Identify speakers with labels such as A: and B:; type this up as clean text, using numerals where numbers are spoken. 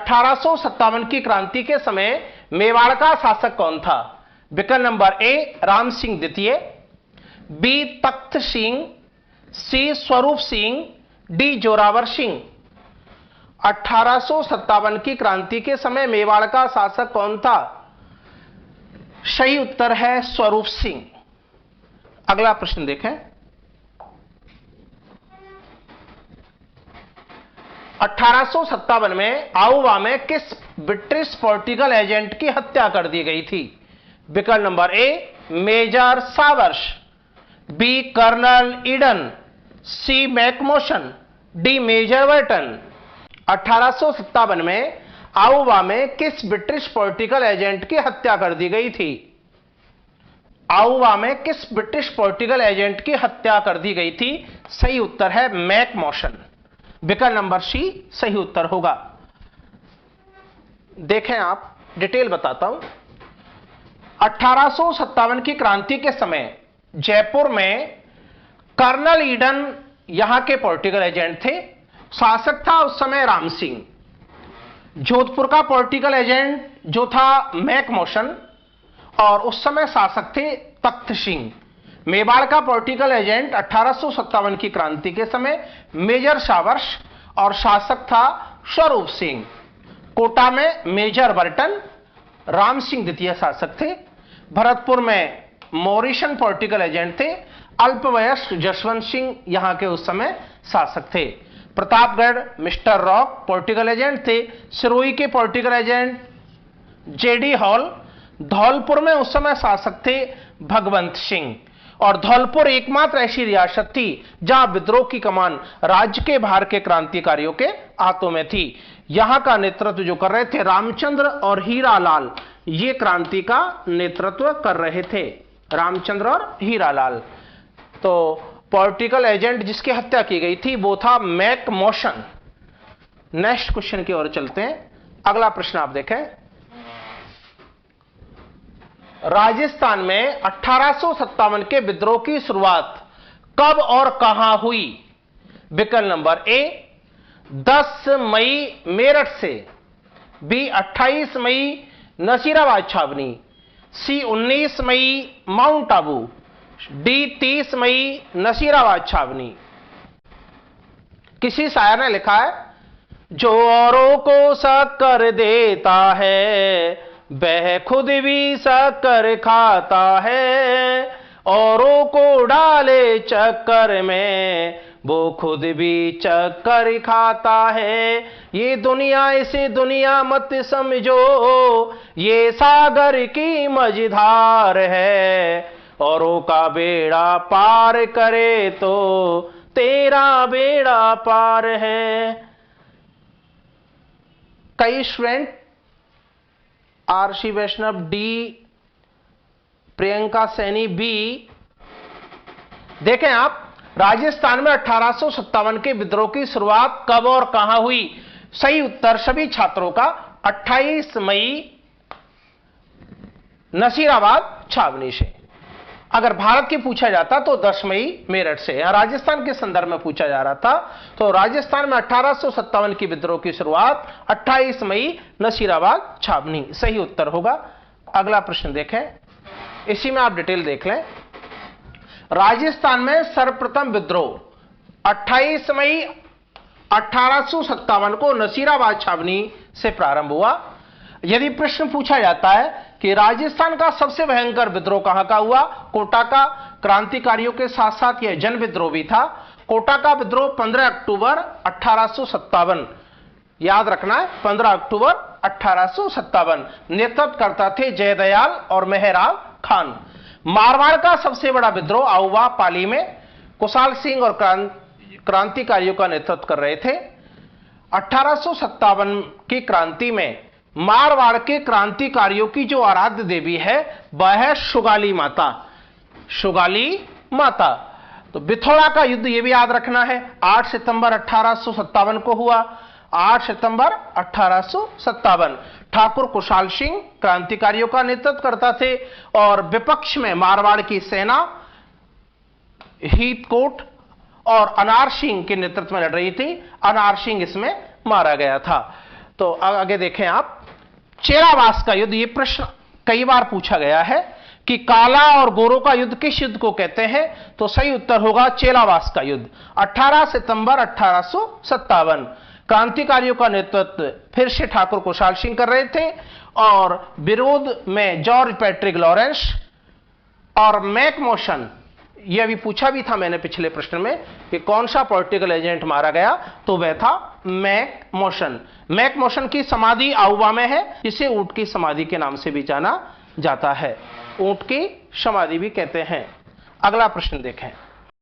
A: 1857 की क्रांति के समय मेवाड़ का शासक कौन था? विकल्प नंबर ए राम सिंह द्वितीय, बी तख्त सिंह, सी स्वरूप सिंह, डी जोरावर सिंह। 1857 की क्रांति के समय मेवाड़ का शासक कौन था? सही उत्तर है स्वरूप सिंह। अगला प्रश्न देखें। 1857 में आउवा में किस ब्रिटिश पॉलिटिकल एजेंट की हत्या कर दी गई थी? विकल्प number A major Sowers, B colonel Eden, C मैकमोशन, डी मेजर वर्टन। 1857 में आउवा में किस ब्रिटिश पॉलिटिकल एजेंट की हत्या कर दी गई थी? आउवा में किस ब्रिटिश पॉलिटिकल एजेंट की हत्या कर दी गई थी? सही उत्तर है मैकमोशन। विकल्प नंबर सी सही उत्तर होगा। देखें, आप डिटेल बताता हूं। 1857 की क्रांति के समय जयपुर में कर्नल ईडन यहां के पॉलिटिकल एजेंट थे। शासक था उस समय राम सिंह। जोधपुर का पॉलिटिकल एजेंट जो था मैकमोशन, और उस समय शासक थे तख्त सिंह। मेवाड़ का पॉलिटिकल एजेंट 1857 की क्रांति के समय मेजर सावर्स और शासक था स्वरूप सिंह। कोटा में मेजर वर्टन, राम सिंह द्वितीय शासक थे। भरतपुर में मॉरिशन पॉलिटिकल एजेंट थे। अल्पवयस्क जसवंत सिंह यहां के उस समय शासक थे। Pratapgarh mister rock political agent थे। सिरोही के political agent JD hall. Dholpur में उस समय शासक थे भगवंत सिंह। और धौलपुर एकमात्र ऐसी रियासत थी जहां विद्रोह की कमान राज्य के बाहर के क्रांतिकारियों के हाथों में थी। यहां का नेतृत्व जो कर रहे थे रामचंद्र और हीरालाल, ये क्रांति का नेतृत्व कर रहे थे, रामचंद्र और हीरालाल। तो पॉलिटिकल एजेंट जिसकी हत्या की गई थी वो था मैकमोशन। नेक्स्ट क्वेश्चन की ओर चलते हैं। अगला प्रश्न आप देखें। राजस्थान में 1857 के विद्रोह की शुरुआत कब और कहां हुई? विकल्प नंबर ए 10 मई मेरठ से, बी 28 मई नसीराबाद छावनी, सी 19 मई माउंट आबू, डी 30 मई नसीराबाद छावनी। किसी शायर ने लिखा है, जो औरों को शक्कर देता है वह खुद भी शक्कर खाता है, औरों को डाले चक्कर में वो खुद भी चक्कर खाता है। ये दुनिया इसे दुनिया मत समझो, ये सागर की मझधार है, औरों का बेड़ा पार करे तो तेरा बेड़ा पार है। कई स्टूडेंट आरसी वैष्णव डी, प्रियंका सैनी बी। देखें आप, राजस्थान में 1857 के विद्रोह की शुरुआत कब और कहां हुई? सही उत्तर सभी छात्रों का 28 मई नसीराबाद छावनी से। अगर भारत की पूछा जाता तो 10 मई मेरठ से। राजस्थान के संदर्भ में पूछा जा रहा था, तो राजस्थान में 1857 की विद्रोह की शुरुआत 28 मई नसीराबाद छावनी सही उत्तर होगा। अगला प्रश्न देखें, इसी में आप डिटेल देख लें। राजस्थान में सर्वप्रथम विद्रोह 28 मई 1857 को नसीराबाद छावनी से प्रारंभ हुआ। यदि प्रश्न पूछा जाता है कि राजस्थान का सबसे भयंकर विद्रोह कहां का हुआ? कोटा का। क्रांतिकारियों के साथ साथ यह जन विद्रोह भी था। कोटा का विद्रोह 15 अक्टूबर 1857, याद रखना है 15 अक्टूबर 1857। नेतृत्व करता थे जयदयाल और मेहराब खान। मारवाड़ का सबसे बड़ा विद्रोह आउवा पाली में कुशाल सिंह और क्रांतिकारियों का नेतृत्व कर रहे थे। 1857 की क्रांति में मारवाड़ के क्रांतिकारियों की जो आराध्य देवी है वह है सुगाली माता। सुगाली माता। तो बिथोड़ा का युद्ध यह भी याद रखना है 8 सितंबर 1857 को हुआ। 8 सितंबर 1857। ठाकुर कुशाल सिंह क्रांतिकारियों का नेतृत्व करता थे और विपक्ष में मारवाड़ की सेना हीथकोट और अनार सिंह के नेतृत्व में लड़ रही थी। अनार सिंह इसमें मारा गया था। तो आगे देखें आप, चेरावास का युद्ध, ये प्रश्न कई बार पूछा गया है कि काला और गोरों का युद्ध किस युद्ध को कहते हैं, तो सही उत्तर होगा चेरावास का युद्ध। 18 सितंबर 1857। क्रांतिकारियों का नेतृत्व फिर से ठाकुर कुशाल सिंह कर रहे थे और विरोध में जॉर्ज पैट्रिक लॉरेंस और मैक मोशन, यह भी पूछा भी था मैंने पिछले प्रश्न में कि कौन सा पॉलिटिकल एजेंट मारा गया, तो वह था मैक मोशन। मैक मोशन की समाधि आउवा में है, जिसे ऊंट की समाधि के नाम से भी जाना जाता है, ऊंट की समाधि भी कहते हैं। अगला प्रश्न देखें।